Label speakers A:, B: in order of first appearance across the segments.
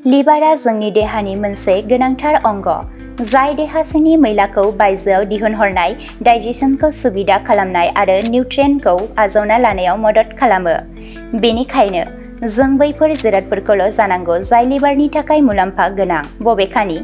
A: लिभारा जोंनि देहानि मोनसे गोनांथार अंग, जाय देहा सिंनि मैलाखौ बायजोआव दिहुनहरनाय, डाइजेशनखौ सुबिदा खालामनाय आरो निउट्रियेन्टखौ आजावना लानायाव मदद खालामो। बेनिखायनो जों बैफोर जिरादफोरखौल' जानांगौ जाय लिभारनि थाखाय मुलाम्फा गोनां। बबेखानि,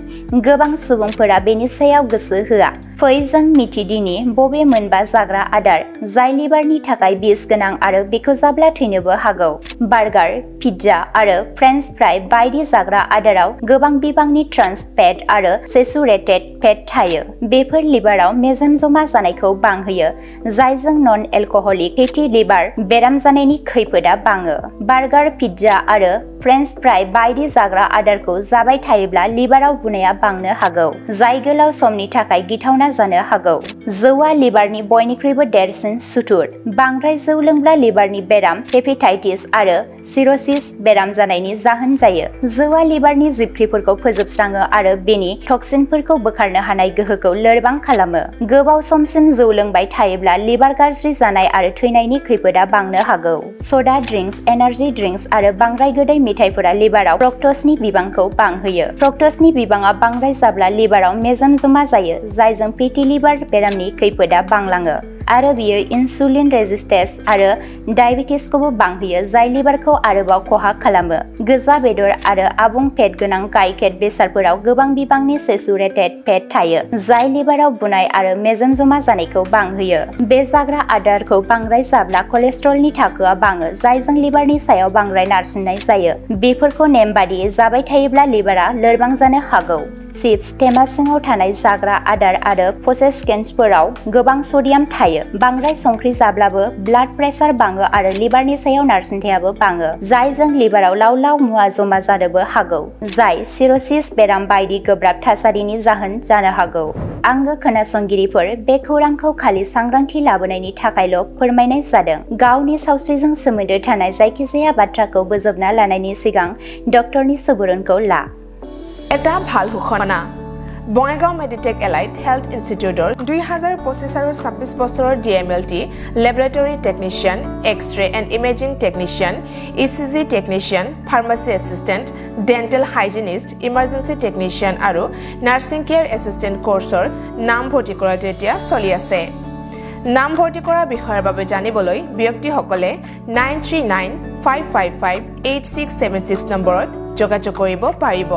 A: गोबां सुबुंफोरा बेनि सायाव गोसो होआ। फै जों मिथिदिनि बबे मोनबा जाग्रा आदार जाय लिभारनि थाखाय बिस गोनां आरो बेखौ जाब्ला थैनोबो हागौ। बार्गार, पिज्जा आरो फ्रेन्च फ्राइ बायदि जाग्रा आदाराव गोबां बिबांनि ट्रान्स फेट आरो सेचुरेटेड फेट थायो। बेफोर लिभाराव मेजेम जमा जानायखौ बांहोयो, जायजों नन-एलकहलिक फेटि लिभार बेराम जानायनि खैफोदआ बाङो। बार्गार, पिज्जा आरो फ्रेन्च फ्राइ बायदि जाग्रा आदारखौ जाबाय थायोब्ला लिभाराव बुनाया बांनो हागौ, जाय गोलाव समनि थाखाय गिथावना जानो हागौ। जौआ लिभारनि बयनिख्रुइबो देरसिन सुथुर। बांद्राय जौ लोंब्ला लिभारनि बेराम, हेपेटाइटिस आरो सिर'सिस बेराम जानायनि जाहोन जायो। जौआ लिभारनि जिबख्रिफोरखौ फोजोबस्राङो आरो बेनि टक्सिनफोरखौ बोखारनो हानाय गोहोखौ लोरबां खालामो। गोबाव समसिम जौ लोंबाय थायोब्ला लिभार गाज्रि जानाय आरो थैनायनि खैफोदआ बांनो हागौ। स'डा ड्रिंक्स, एनार्जि ड्रिंक्स आरो बांद्राय गोदै मेथाइफोरा लिभाराव फ्रक्ट'जनि बिबांखौ बांहोयो। फ्रक्ट'जनि बिबाङा बांद्राय जाब्ला लिभाराव मेजेम जमा जायो, जायजों फेटि लिभार बेरामनि खैफोदआ बांलाङो आरो बेयो इनसुलिन रेजिस्टेन्स आरो डायबेटिसखौबो बांहोयो, जाय लिभारखौ आरोबाव खहा खालामो। गोजा बेदर आरो आबुं फेट गोनां गाइखेर बेसादफोराव गोबां बिबांनि सेचुरेटेड फेट थायो, जाय लिभाराव बुनाय आरो मेजेम जमा जानायखौ बांहोयो। बे जाग्रा आदारखौ बांद्राय जाब्ला कलेस्ट्रलनि थाखोआ बाङो, जायजों लिभारनि सायाव बांद्राय नारसिननाय जायो। बेफोरखौ नेमबादियै जाबाय थायोब्ला लिभारा लोरबां जानो हागौ। चिप्स, थेमा सिङाव थानाय जाग्रा आदार आरो प्रसेस्ड केक्सफोराव गोबां सडियाम थायो। बांद्राय संख्रि जाब्लाबो ब्लाड प्रेसार बाङो आरो लिभारनि सायाव नारसिनथायाबो बाङो, जायजों लिभाराव लाव-लाव मुवा जमा जानोबो हागौ, जाय सिर'सिस बेराम बायदि गोब्राब थासारिनि जाहोन जानो हागौ। आंगो खोनासंगिरिफोर, बे खौरांखौ खालि सांग्रांथि लाबोनायनि थाखायल' फोरमायनाय जादों। गावनि सावस्रिजों सोमोन्दो थानाय जायखिजाया बाथ्राखौ बोजबना लानायनि सिगां डक्टरनि सुबुरुनखौ ला।
B: এটা ভাল ঘোষণা। বঙাইগাঁও মেডিটেক এলাইট হেল্থ ইনষ্টিটিউটৰ 2025 আৰু 26 বছৰৰ DMLT laboratory technician, X-ray and imaging technician, ECG technician, pharmacy assistant, dental hygienist, emergency technician আৰু নাৰ্ছিং কেয়াৰ এছিষ্টেণ্ট কোৰ্চৰ নামভৰ্তি কৰাটো এতিয়া চলি আছে। নামভৰ্তি কৰাৰ বিষয়ৰ বাবে জানিবলৈ ব্যক্তিসকলে 9395558676 নম্বৰত যোগাযোগ কৰিব পাৰিব।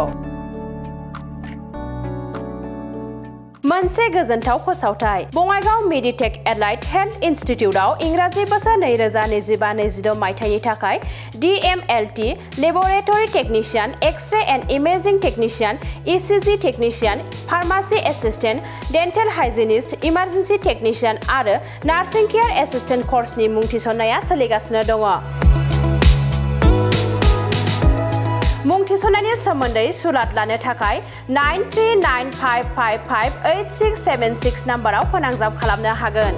C: मोनसे गोजोनथाव फोसावथाय। बङाइगाव मेडिटेक एलाइट हेल्थ इनस्टिट्यूटआव इंराजि बोसोर 2025-26 मायथाइनि थाखाय DMLT laboratory technician, X-ray and imaging technician, ECG technician, pharmacy assistant, dental hygienist, emergency technician आरो नार्सिं केयार एसिस्टेंट कर्सनि मुं थिसननाया सोलिगासिनो दङ। मुं थिसननायनि सोमोन्दै सुलाद लानो थाखाय 9395558676 नाम्बाराव फोनांजाब खालामनो हागोन।